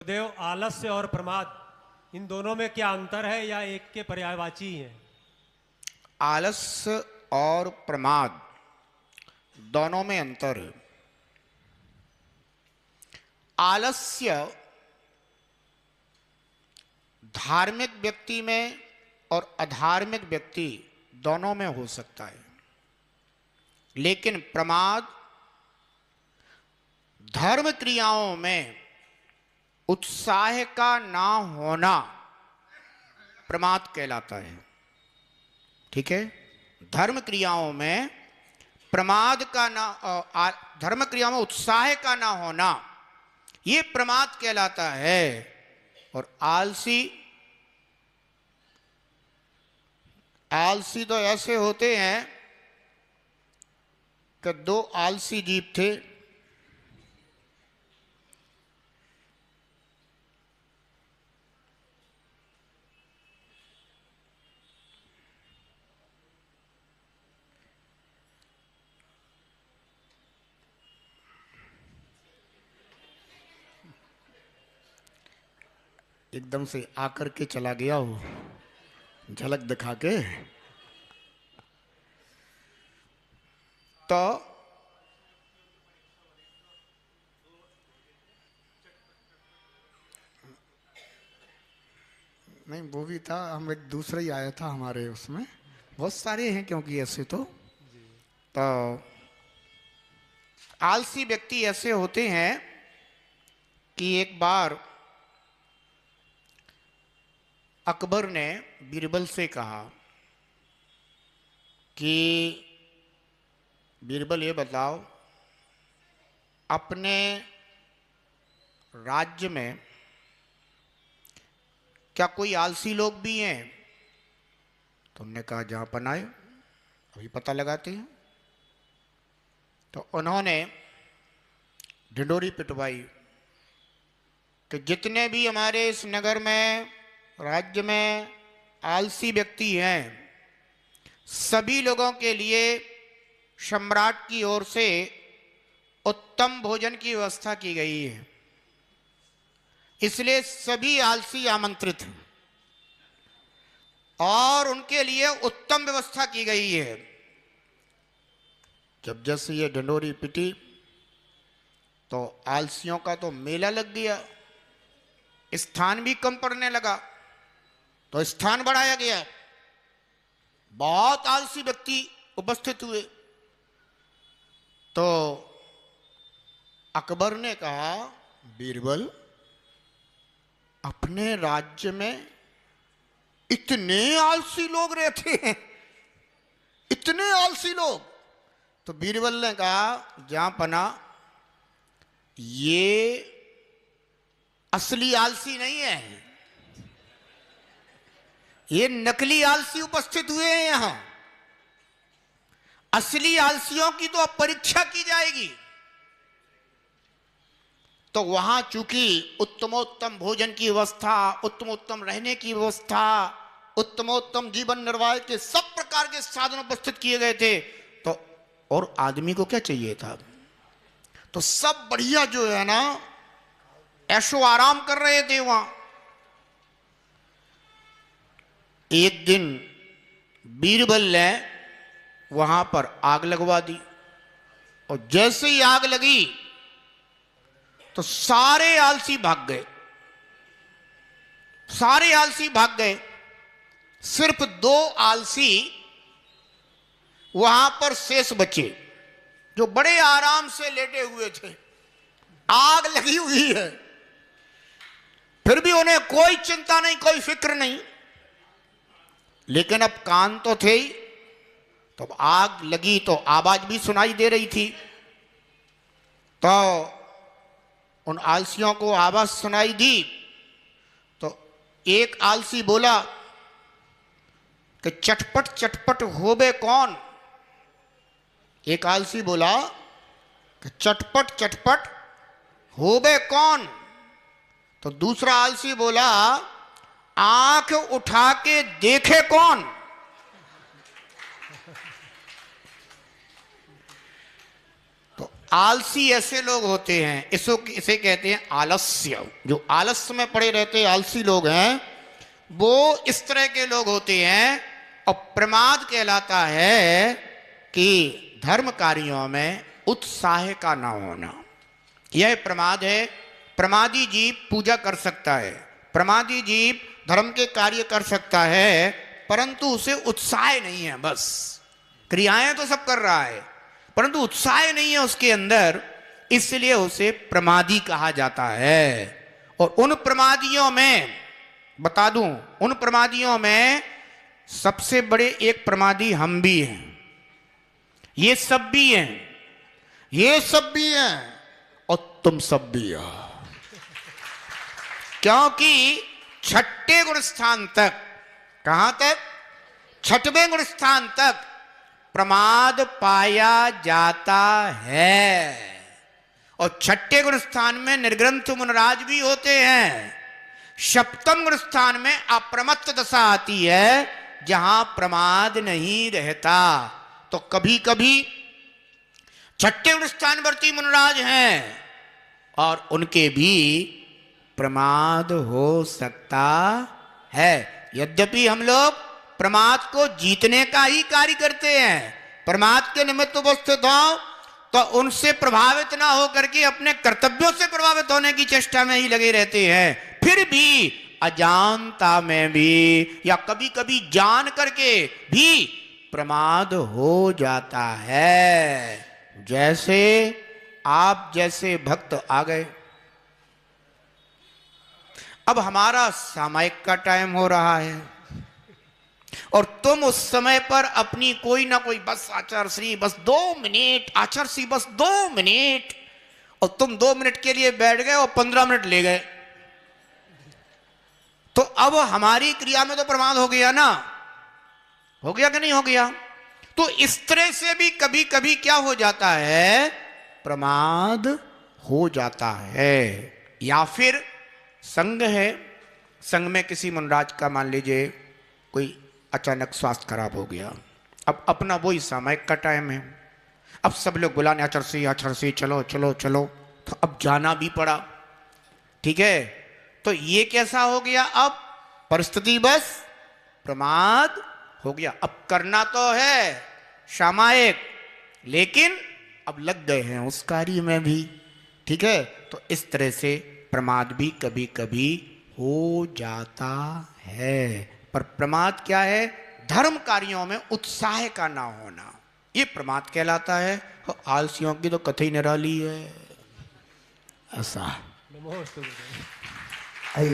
देव, आलस्य और प्रमाद इन दोनों में क्या अंतर है या एक के पर्यायवाची हैं? आलस्य और प्रमाद दोनों में अंतर है। आलस्य धार्मिक व्यक्ति में और अधार्मिक व्यक्ति दोनों में हो सकता है, लेकिन प्रमाद धर्म क्रियाओं में उत्साह का ना होना प्रमाद कहलाता है। ठीक है, धर्म क्रियाओं में प्रमाद का ना धर्म क्रियाओं में उत्साह का ना होना ये प्रमाद कहलाता है। और आलसी तो ऐसे होते हैं कि दो आलसी जीव थे, एकदम से आकर के चला गया हो झलक दिखा के। तो नहीं, वो भी था, हम एक दूसरा ही आया था हमारे उसमें, बहुत सारे हैं क्योंकि ऐसे तो आलसी व्यक्ति ऐसे होते हैं कि एक बार अकबर ने बीरबल से कहा कि बीरबल ये बताओ, अपने राज्य में क्या कोई आलसी लोग भी हैं? तो उन्होंने कहा जहां पनाए अभी पता लगाते हैं। तो उन्होंने ढिंडोरी पिटवाई कि जितने भी हमारे इस नगर में राज्य में आलसी व्यक्ति हैं, सभी लोगों के लिए सम्राट की ओर से उत्तम भोजन की व्यवस्था की गई है, इसलिए सभी आलसी आमंत्रित हैं और उनके लिए उत्तम व्यवस्था की गई है। जब जैसे ये ढिंडोरी पिटी तो आलसियों का तो मेला लग गया, स्थान भी कम पड़ने लगा, तो स्थान बढ़ाया गया, बहुत आलसी व्यक्ति उपस्थित हुए। तो अकबर ने कहा, बीरबल, अपने राज्य में इतने आलसी लोग रहते हैं, इतने आलसी लोग? तो बीरबल ने कहा, जहां पना ये असली आलसी नहीं है, ये नकली आलसी उपस्थित हुए हैं यहां। असली आलसियों की तो अब परीक्षा की जाएगी। तो वहां चूंकि उत्तमोत्तम भोजन की व्यवस्था, उत्तमोत्तम रहने की व्यवस्था, उत्तमोत्तम जीवन निर्वाह के सब प्रकार के साधन उपस्थित किए गए थे, तो और आदमी को क्या चाहिए था? तो सब बढ़िया जो है ना ऐशो आराम कर रहे थे वहां। एक दिन बीरबल ने वहां पर आग लगवा दी, और जैसे ही आग लगी तो सारे आलसी भाग गए, सारे आलसी भाग गए। सिर्फ दो आलसी वहां पर शेष बचे, जो बड़े आराम से लेटे हुए थे। आग लगी हुई है, फिर भी उन्हें कोई चिंता नहीं, कोई फिक्र नहीं, लेकिन अब कान तो थे ही। तो आग लगी तो आवाज भी सुनाई दे रही थी, तो उन आलसियों को आवाज सुनाई दी। तो एक आलसी बोला कि चटपट चटपट होबे कौन? एक आलसी बोला कि चटपट चटपट होबे कौन? तो दूसरा आलसी बोला, आंख उठा के देखे कौन? तो आलसी ऐसे लोग होते हैं, इसे कहते हैं आलस्य। जो आलस्य में पड़े रहते आलसी लोग हैं वो इस तरह के लोग होते हैं। और प्रमाद कहलाता है कि धर्म कार्यों में उत्साह का ना होना, यह प्रमाद है। प्रमादी जीव पूजा कर सकता है, प्रमादी जीव धर्म के कार्य कर सकता है, परंतु उसे उत्साह नहीं है। बस क्रियाएं तो सब कर रहा है परंतु उत्साह नहीं है उसके अंदर, इसलिए उसे प्रमादी कहा जाता है। और उन प्रमादियों में बता दूं, उन प्रमादियों में सबसे बड़े एक प्रमादी हम भी हैं, ये सब भी हैं, ये सब भी हैं और तुम सब भी हो। क्योंकि छठे गुण स्थान तक, कहां तक? छठवें गुण स्थान तक प्रमाद पाया जाता है। और छठे गुण स्थान में निर्ग्रंथ मुनराज भी होते हैं। सप्तम गुण स्थान में अप्रमत्त दशा आती है जहां प्रमाद नहीं रहता। तो कभी कभी छठे गुण स्थानवर्ती मुनराज हैं और उनके भी प्रमाद हो सकता है। यद्यपि हम लोग प्रमाद को जीतने का ही कार्य करते हैं, प्रमाद के निमित्त उपस्थित हो तो उनसे प्रभावित ना हो करके अपने कर्तव्यों से प्रभावित होने की चेष्टा में ही लगे रहते हैं। फिर भी अजानता में भी या कभी कभी जान करके भी प्रमाद हो जाता है। जैसे आप जैसे भक्त आ गए, अब हमारा सामायिक का टाइम हो रहा है और तुम उस समय पर अपनी कोई ना कोई बस आचार्य श्री बस 2 मिनट, आचार्य श्री बस 2 मिनट, और तुम 2 मिनट के लिए बैठ गए और 15 मिनट ले गए, तो अब हमारी क्रिया में तो प्रमाद हो गया ना, हो गया कि नहीं हो गया? तो इस तरह से भी कभी कभी क्या हो जाता है, प्रमाद हो जाता है। या फिर संघ है, संघ में किसी मुनराज का मान लीजिए कोई अचानक स्वास्थ्य खराब हो गया, अब अपना वही सामायिक का टाइम है, अब सब लोग बुलाने आचार्य श्री चलो चलो चलो, तो अब जाना भी पड़ा। ठीक है, तो ये कैसा हो गया, अब परिस्थिति बस प्रमाद हो गया। अब करना तो है सामायिक, लेकिन अब लग गए हैं उस कार्य में भी। ठीक है, तो इस तरह से प्रमाद भी कभी कभी हो जाता है। पर प्रमाद क्या है? धर्म कार्यों में उत्साह का ना होना, ये प्रमाद कहलाता है। आलसियों की तो कथा ही निराली है। ऐसा नमोस्तुते।